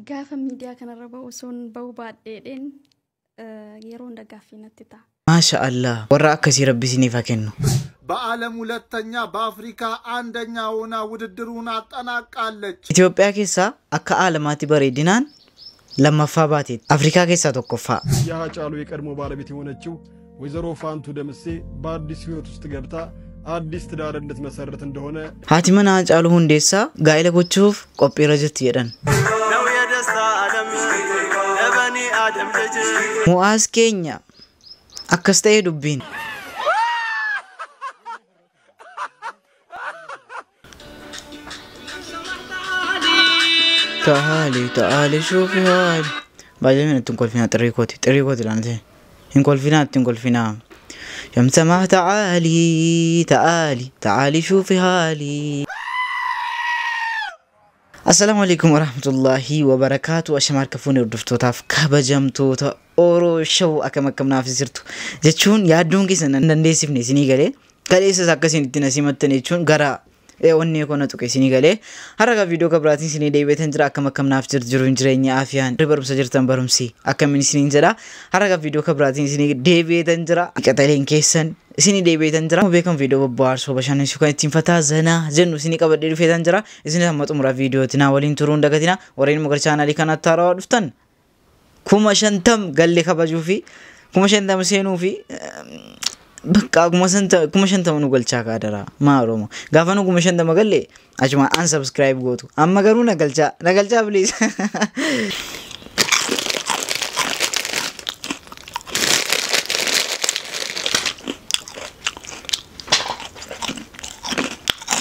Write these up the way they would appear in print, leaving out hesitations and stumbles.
Gaafa miidiyaa kanarra ba'u sun ba'u baadheedheen yeroo hunda gaaffii natti ta'a. Maasha Allah warra akkasii rabbi isiniif haa kennu. በዓለም ሁለተኛ በአፍሪካ አንደኛ ሆና ውድድሩን አጠናቃለች። ኢትዮጵያ keessa akka ዓለማatti bareedinaan lammaffaa baateet አፍሪካ keessa tokkoffaa የሃጫሉ የቀድሞ ባለቤት የሆነችው ወይዘሮ ፋንቱ ደምሴ በአዲስ ህይወት ውስጥ ገብታ አዲስ ትዳር እንድትመሰርት እንደሆነ haati manaa Haacaaluu Hundeessaa gaa'ela gochuuf qophiirra jirti jedhan. Mu'aaz keenya akkas ta'ee dubbiin تعالي شوفي هالي بعدين انتم نقول فينا طريقوتي لانتين نقول فينا يوم سمع تعالي شوفي هالي. السلام عليكم ورحمة الله وبركاته. أشمار كفوني ودفتو تاف كبجمتو تا أورو شو أكم نافذ سرتو جتشون يادون كيسن نندسيف نسيني قلي كاليس ساكسين تنسيمت تنيشون غرا wanni kono to kesini gale haraga video kabratin sini deebitan jira akkam naaf jiruun jireenya afiyaan barumsa jirtan barumsi akkam sini jira haraga video kabratin sini deebitan jira qataleen keessan sini deebitan jira beekam video babbaarso bashanin su kan ittiin fataa zana jennu sini qabadde dhufetan jira isini hamma xumura video tina waliin turuun dagatina wareen mogar channel kana taarawa dhuftan kuma shantam galle kabajuu fi kuma shantam seenuu fi بقى كم شنت منو قال شاك هذا ما روما قافنو كم شنت ما قال لي أجمع أن سبسكرايب قوتو أما قالوا نقل شا بليز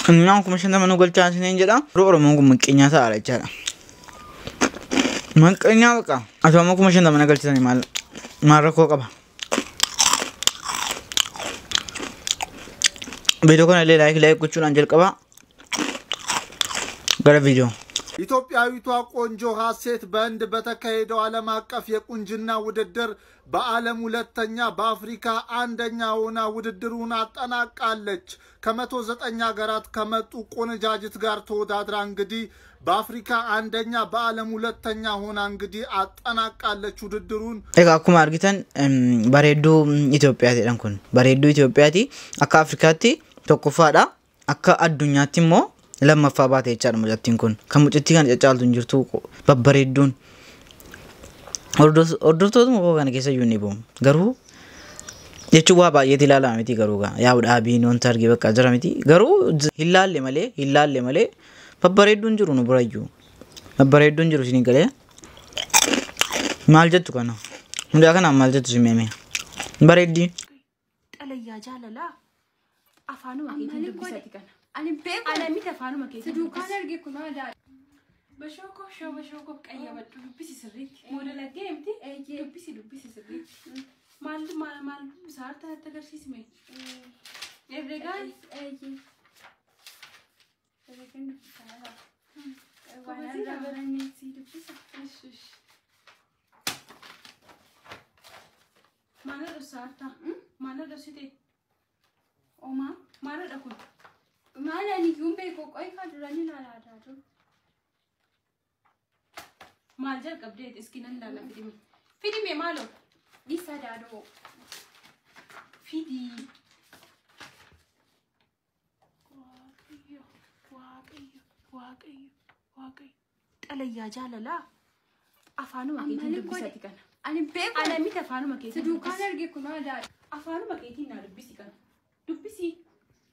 نعم كم شنت منو قال شا سنين جدا رو مو كم كينيا سارة جدا ما كينيا بقى أجمع كم شنت منو قال شا ما ركوا كبا ቪዲዮ ኮነ ላይክ ቁጭን አንጀል ቀባ ገረ ቪዲዮ ኢትዮጵያዊቷ ቆንጆ ሀሴት በእንድ በተካሄደው ዓለም አቀፍ የቁንጅና ውድድር በዓለም ሁለተኛ በአፍሪካ አንደኛ ሆና ውድድሩን አጠናቃለች። ከ109 ሀገራት ከመጡ ቆነጃጅት ጋር ተወዳድራ እንግዲህ በአፍሪካ አንደኛ በዓለም ሁለተኛ ሆና እንግዲህ አጠናቃለች ውድድሩን። አኩማ አርጊተን ባሬዱ ኢትዮጵያቲ ደንኩን ባሬዱ ኢትዮጵያቲ አካ አፍሪካቲ tokkoffaadha akka addunyaatti immoo lammaffaa baate jechaadha mucattiin kun kan mucattii kan cacaaltu jirtu babbareedduun hordoftootuma koo kana keessa iyyuu ni boom garuu jechuun waa baay'eeti ilaalama miti garuu yaa dhaabiin wanta argee bakka jira miti garuu hin laalle malee babbareedduun jiru nu birayyuu babbareedduun jiru isin galee maal jettu kana hundaa kana maal jettu simmeeme bareeddi xalayyaa jaalala afanu makeetiin dubbisati kana ani mita afanu makeetiin dukaan arge kun aadaa bashoko qayyabadhu dubbisi sirriitti moodela geemti dubbisi sirriitti maal saarta agarsiisme erregaan wanarra baraniisi dubbisa maal saarta maal site Oma, mana dah kun? Mana ni jumpa kau kau ikan durani nala ada tu. Maljar update iskinan nala fidi me malo. Bisa dah do. Fidi. Wakai. Alayya jalala. Afanu makeetiin dubbisati kana. Ani beeku. Ani miti afanu makeetiin. Dukaan arge kun ada. Afanu makeetiin na dubbisi kana.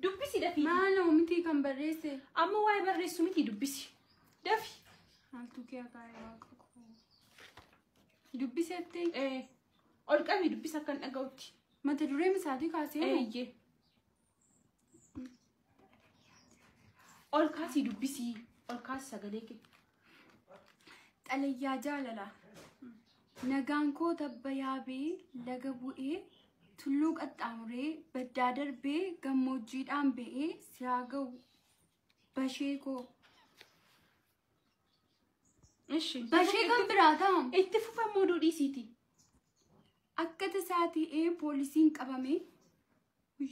dubbisi dafi maana umiti kan barreesse amma waay barreessu miti dubbisi dafi haltu kee akaayaa qabu dubbisette ol qabi dubbisa kan dhagautti mata duree misaati kaasee ol kaasi dubbisi ol kaasi sagalee kee xalayyaa jaalala nagaan koo tabbayaabee laga bu'ee tullu qaxxaamuree baddaa darbee gammoojjiidhaan ba'ee siyaaga'u bashee koo bashee kan biraa ta'am itti fufamoo dhodhiisiiti akka tasaatii poolisiin qabame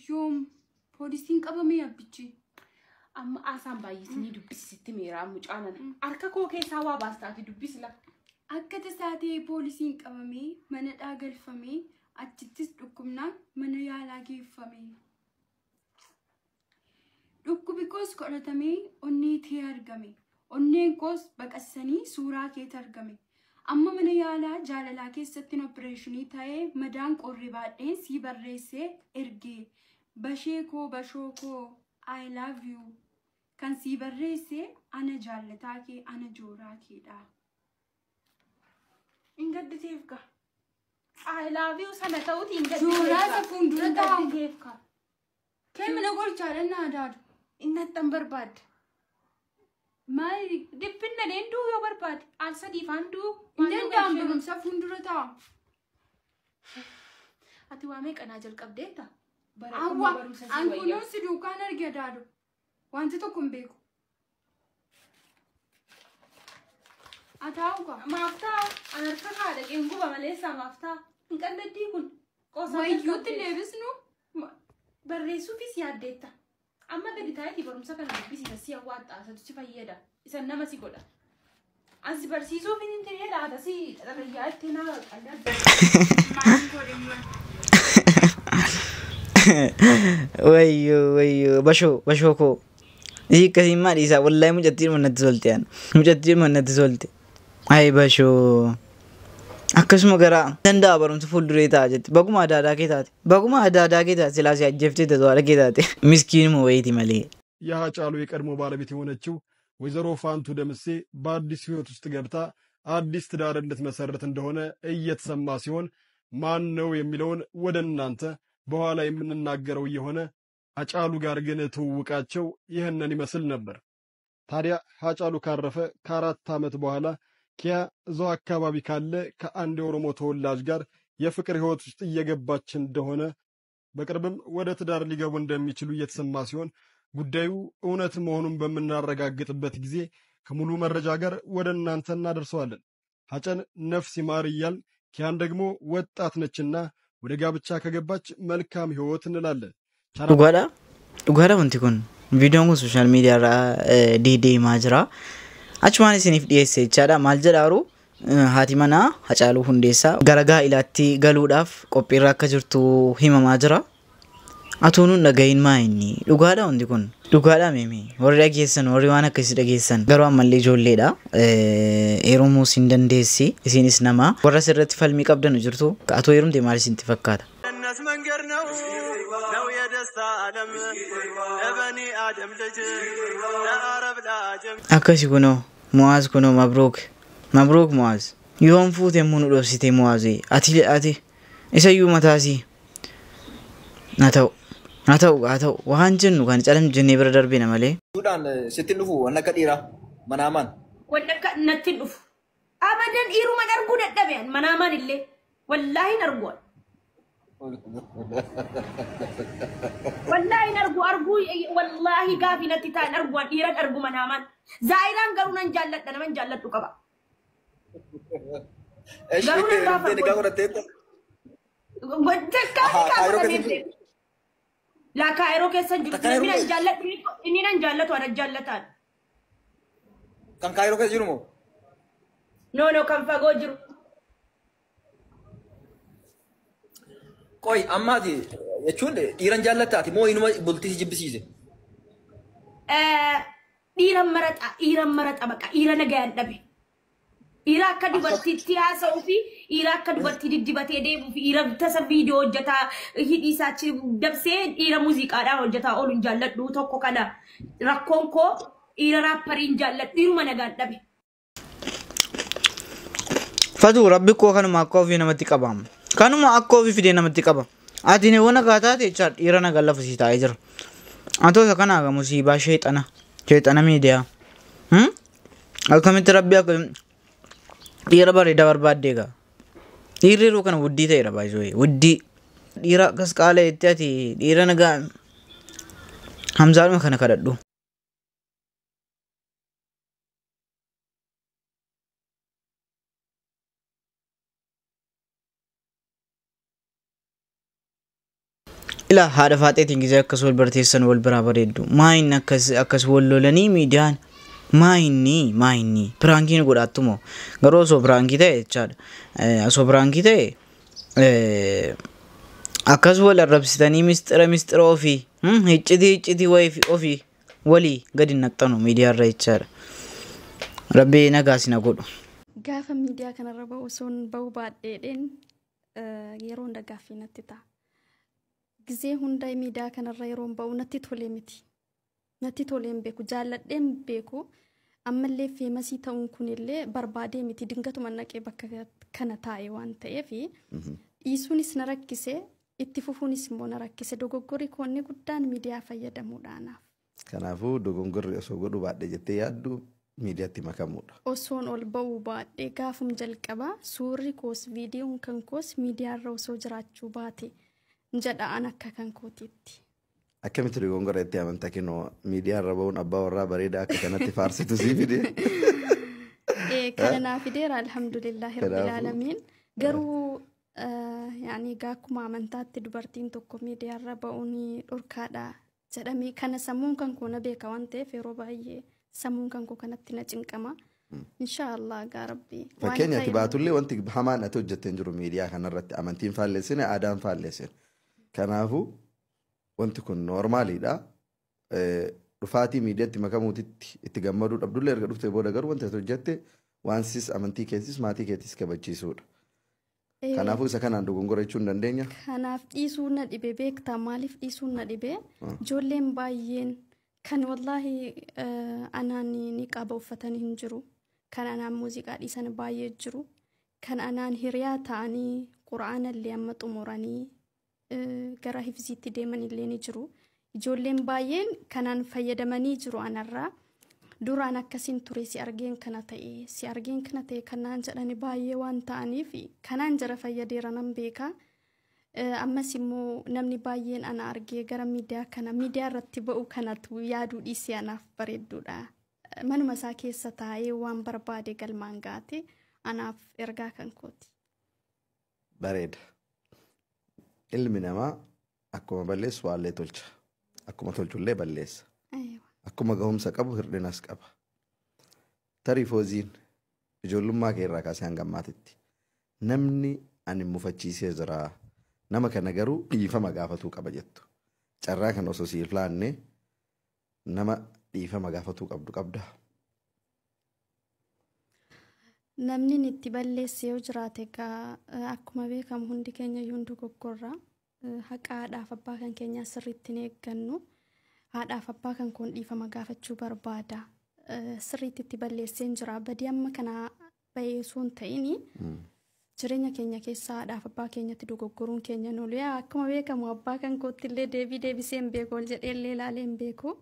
yoom poolisiin qabame abbichi amma asaan baay'isanii dubbisitti meeraa mucaanan harka koo keessaa waa baastaati dubbisla Akka tasaatee poolisiin qabamee mana dhaagalfamee achittis dhukkubnaan mana yaalaa geeffame. Dhukkubi koos godhatamee onnee tee argame. Onneen koos baqassanii suuraa keetti argame. Amma mana yaalaa jaalalaa keessatti opereeshinii ta'ee madaan qorri baadheen sii barreessee ergee. Bashee koo bashoo koo I love you. Kan sii barreessee ana jaalataa kee ana jooraa keedha. Ingadditeef ka. I love you sana ta'uuti Jooraa isa fuuldura taa'u. Ingadditeef ka. Kee mana qorichaadhaan na adaadu. Innattan barbaadde. Maali? Dhibbinna deenduu yoo barbaade al sadii faanduu. Indeen daan barumsa fuuldura taa'u. Ati waa meeqanaa jalqabdeetta? Awwa, an kunuunsi duukaan arge adaadu. Wanti tokko hin beeku. Ataa'uka. Maaftaa an harka haadha qeenguba maleessaa maaftaa. Hin qalladii kun. Wayyuutti deebisnu. Barreessuufis yaaddeetta. Amma gadi taa'eeti barumsa kana dubbisiisa si hawwaattaa isatu si fayyada. Isa nama si godha. Ansi barsiisuuf hin ta'e laata si xarayyaa itti naa Wayyo bashoo koo. Hiikkasiin maadhi isaa wallahi mucattiin mannatti solte aan. Mucattiin mannatti solte. Ayi bashoo. Akkasuma garaa danda'a barumsa fuulduree ta'a jetti. Baguma adaadaa kee taate. Baguma adaadaa kee taate silaasii ajjeeftee tatoodha kee taate. Miskiin moo wayiiti malee. የሀጫሉ የቀድሞ ባለቤት የሆነችው ወይዘሮ ፋንቱ ደምሴ በአዲስ ህይወት ውስጥ ገብታ አዲስ ትዳር እንድትመሰርት እንደሆነ እየተሰማ ሲሆን ማን ነው የሚለውን ወደ እናንተ በኋላ የምንናገረው የሆነ ሀጫሉ ጋር ግን ትውውቃቸው ይህንን ይመስል ነበር። ታዲያ ሀጫሉ ካረፈ ከ4 ዓመት በኋላ ኪያ እዛው አካባቢ ካለ ከአንድ የኦሮሞ ተወላጅ ጋር የፍቅር ህይወት ውስጥ እየገባች እንደሆነ በቅርብም ወደ ትዳር ሊገቡ እንደሚችሉ እየተሰማ ሲሆን ጉዳዩ እውነት መሆኑን በመናረጋግጥበት ጊዜ ከሙሉ መረጃ ጋር ወደ እናንተ እናደርሰዋለን። ሀጨን ነፍስ ይማር እያል ኪያን ደግሞ ወጣት ነችና ወደ ጋብቻ ከገባች መልካም ህይወት እንላለን። ዱጋዳ ወንቲ ኩን ቪዲዮን ሶሻል ሚዲያ ራ ዲዲ ማጅራ አችማን ሲኒፍ ዲኤስ ቻዳ ማልጀዳሩ ሃቲማና ሀጫሉ ሁንዴሳ ገረጋ ኢላቲ ገሉዳፍ ቆጲራ ከጅርቱ ሂማ ማጅራ Atuun dhagayin maayini dhugaadha wanti kun dhugaadha meemi warri dhageessan warri waan akkasii dhageessan garuu ammallee ijoolleedha heerumuu siin dandeessi isinis nama warra sirratti falmii qabdan jirtu atoo heerumte maal isinti fakkaata akkasi kunoo Muaz kunoo mabruuk Muaz yoon fuute munu dhoofsite Muaz ati isayyuu mataasii Atau waan jennu kan calam jennee bira darbina malee. Suudhaan sitti dhufu wanna akka dhiiraa manaamaan. Wanna akka natti dhufu. Abadan dhiiruma arguu dadhabeen manaamaan illee wallaahi hin arguu. Wallaahi hin arguu wallaahi gaafi natti ta'an arguu dhiiran argu manaamaan. Zaayiraan garuu nan jaalladha naman jaalladhu qaba. Garuu nan gaafa. Wanta kaasii La Cairo ke sanjiru ini nan jallatu ada jallatan kan Cairo ke jiru mo no kan fago jiru koi ammati jechuun dhiiran jallataati moo inuma bultii jibbisiise dhiiran marata baqa dhiira nagayaan dhabe dhiira akka dubartiitti haasa'uu fi dhiira akka dubartii diddibatee deemuu fi dhiira tasa viidiyoo hojjetaa hidhii isaachi dabsee dhiira muuziqaadhaan hojjetaa ooluun jaalladhu tokko kana rakkoon koo dhiira raappariin jaalladhu dhiiruma nagaan dhabe. Fatu rabbi koo kanuma akka ofii namatti qabam. Kanuma akka ofii fidee namatti qaba. Ati ne wana kaataate jecha dhiira nagaan lafa sii taa'ee jira. Antoota kanaa ga musiibaa sheexana miidiyaa. Akkamitti rabbi akka dhiira bareedaa barbaadde egaa dhiirri yeroo kana wuddii ta'eera baay'ee wuddii dhiira akkas qaala jettee ati dhiira nagaa hamzaadhuma kana kadhadhu. Ilaa haadha faaxeetiin gisee akkas wal barteessan wal biraa bareeddu maayin akkas wal lolanii miidiyaan maayinni piraankiin godhattumo garuu osoo piraankii ta'e jechaadha. Osoo piraankii ta'e akkas wal arrabsitanii mistira ofii iccitii ofii walii gadi naqxanu miidiyaarra jechaadha. Rabbi nagaa sina godhu. Gaafa miidiyaa kanarra ba'uun ba'uu baadheedhaan yeroo hunda gaaffii natti ta'a. Gizee hunda miidiyaa kanarra yeroo ba'u natti tolee miti. Natti tolee hin beeku jaalladhee hin beeku. Ammallee feemasii ta'uun kunillee barbaadee miti dingatuma naqee bakka kana taa'e waan ta'eef dhiisuunis na rakkise itti fufuunis immoo na rakkise dogoggorri koonni guddaan miidiyaa fayyadamuudhaanaaf. Kanaafuu dogoggorri osoo godhu baadhee jettee yaaddu miidiyaatti makamuudha. Osoon ol ba'uu baadhee gaafum jalqaba suurri koos viidiyoon kan koos miidiyaarra osoo jiraachuu baate jedhaan akka kan kootiitti. Akkamitti dogoggora itti amantaa kennoo miidiyaarra ba'uun abbaa warraa bareedaa akka kanatti faarsitu sii fide. Kana naa fideera alhamdulillahi rabbil aalamiin garuu yaani akkuma amantaatti dubartiin tokko miidiyaarra ba'uun dhorkaadha jedhamee kana sammuun kan koo na beeka waan ta'eef yeroo baay'ee sammuun kan koo kanatti na cinqama. Inshaallah gaa rabbi. Fakkeenyaatti baatullee wanti hamaan ati hojjettee jiru miidiyaa kanarratti amantiin faalleessine aadaan faalleessine. Kanaafuu wanti kun normaaliidha. Dhufaatii miidiyaatti makamuutitti itti gammaduu dhabdullee erga dhuftee booda garuu wanti ati hojjette waan sis amantii keessis maatii keessis kabachiisuudha. Kanaafuu isa kanaan dogoggora jechuun dandeenya. Kanaaf dhiisuu na dhibe beektaa maaliif dhiisuu na dhibe ijoolleen baay'een kan wallahi anaan niqaaba uffatanii hin jiru. Kan anaan muuziqaa dhiisan baay'ee jiru. Kan anaan hiriyaa ta'anii quraana illee amma xumuranii gara hifziitti deeman illee ni jiru. Ijoolleen baay'een kanaan fayyadamanii jiru anarraa. Duraan akkasiin ture si argeen kana ta'e kanaan jedhani baay'ee waan ta'aniif kanaan jara fayyadeera nan beeka. Ammas immoo namni baay'een ana argee gara miidiyaa irratti ba'u kanatu yaaduu dhiisee anaaf bareedduudha. Manuma isaa keessa taa'ee waan barbaade galmaan gaate anaaf ergaa kan kooti. Bareeda. Ilmi namaa akkuma balleessu waallee tolcha. Akkuma tolchullee balleessa. Akkuma gahumsa qabu hir'inas qaba. Tarii Fooziin ijoollummaa kee irraa kaasee hanga ammaatitti namni ani mufachiisee jira. Nama kana garuu dhiifama gaafatuu qaba jettu. Carraa kan osoo siif laanne nama dhiifama gaafatuu qabdu qabda. Namni itti balleessee yoo jiraate akkuma beekamu hundi keenya iyyuu dogoggorra. Haqa haadhaaf abbaa kan keenyaa sirriitti hin eeggannu. Haadhaaf abbaa kan koon dhiifama gaafachuu barbaada. Sirriitti itti balleesseen jira. Badii amma kana bayeessuu hin ta'ini. Jireenya keenya keessaa haadhaaf abbaa keenyatti dogoggoruun keenya nulee akkuma beekamu abbaa kan kootti illee deebisee hin beeku ol jedhee illee ilaalee hin beeku.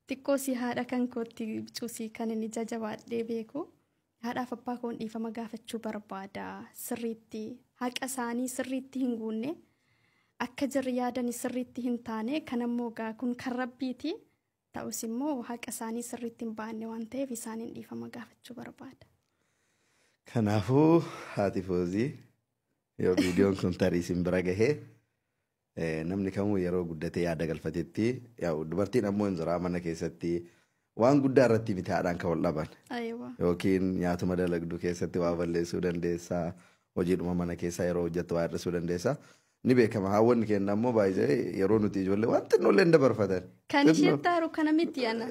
Xiqqoo si haadha kan kootti cuusii kan inni jajabaadhee beeku. Haadhaaf abbaa koon dhiifama gaafachuu barbaada. Sirriitti haqa isaanii sirriitti hin guunne. Akka jirri yaadanii sirriitti hin taane kan ammoo kun kan rabbiiti ta'us immoo haqa isaanii sirriitti hin baanne waan ta'eef isaaniin dhiifama gaafachuu barbaada. Kanaafuu haati Foozii yoo viidiyoon kun tarii isin bira gahee namni kamuu yeroo guddatee yaada galfatetti dubartiin ammoo hin jira mana keessatti waan guddaa irratti miti haadhaan kan wal dhaban yookiin nyaatuma dalagdu keessatti waa balleessuu dandeessaa hojiidhuma mana keessaa yeroo hojjettu waa hir'isuu dandeessaa. Ni beekama haawwanni keenya ammoo baay'ee yeroo nuti ijoollee waan xinnoolee hin dabarfatan. Kan ishee taaru kana miti ana.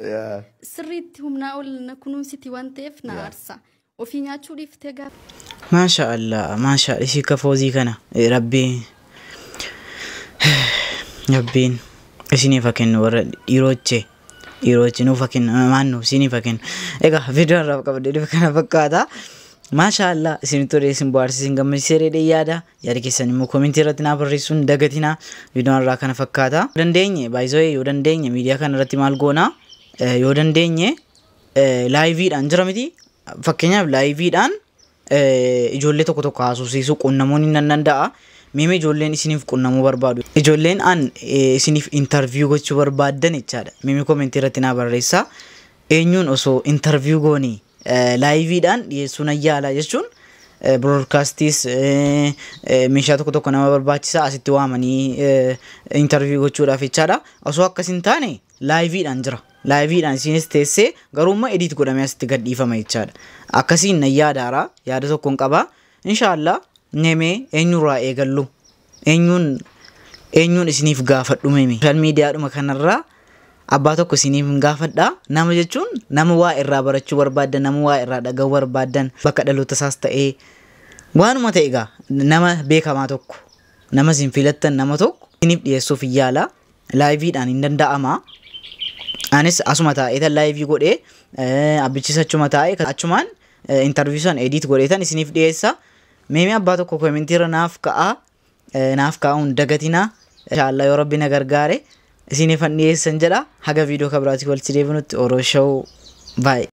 Sirriitti humnaa ol kunuunsiti waan ta'eef na aarsa. Ofii nyaachuu dhiiftee gaafa. Maasha Allah ishii ka Foozii kana rabbiin isiniif haa kennu warra dhiiroochi nuuf haa kennu maannu isiniif haa kennu. Egaa viidiyoon irraa qabadee kana fakkaata. Masha Allah isin tole isin bohaarsiisin gammachiisee yaada keessan immoo komentii irratti naa barreessuun dagatina viidiyoon irraa kana fakkaata. Dandeenye baay'isoo yoo dandeenye miidiyaa kana irratti maal goona yoo dandeenye laayiviidhaan jira miti fakkeenyaaf laayiviidhaan ijoollee tokko tokko haasofsiisuu qunnamuun hin danda'a. Mimi ijoolleen isiniif qunnamuu barbaadu. Ijoolleen an isiniif interview gochuu barbaadan jechaadha. Mimi komentii irratti naa barreessaa eenyuun osoo interview goonii laayiviidhaan dhiyeessuun ayyaala jechuun broadcastis meeshaa tokko tokko nama barbaachisaa asitti waamanii interview gochuudhaaf jechaadha. Osoo akkas hin taane laayiviidhaan jira. Laayiviidhaan isinis teessee garuummaa ediit godhamee asitti gadhiifama jechaadha. Akkasiin na yaadaara yaada tokkoon qaba. Inshaallah nemee eenyurraa eegallu eenyuun isiniif gaafadhu meme. Social miidiyaadhuma kanarraa abbaa tokko isiniif gaafadha. Nama jechuun nama waa irraa barachuu barbaadan, nama waa irraa dhagahuu barbaadan, bakka dhaloota isaas ta'ee waanuma ta'e egaa nama beekamaa tokko, nama isin filattan nama tokko isiniif dhiyeessuuf yaala. Laayiviidhaan hin danda'ama. Anis asuma taa'ee tan laayivii godhee abbichis achuma taa'ee achumaan interview san edit godhee tan isiniif dhiyeessa. Meemee abbaa tokko koomentiirra naaf kaa'uun dagatinaa. Inshaallah yoo rabbi na gargaare isiniif dhiyeessan jedha. Haga viidiyoo kabiraatti walitti deebinutti Oroo Show. Bye.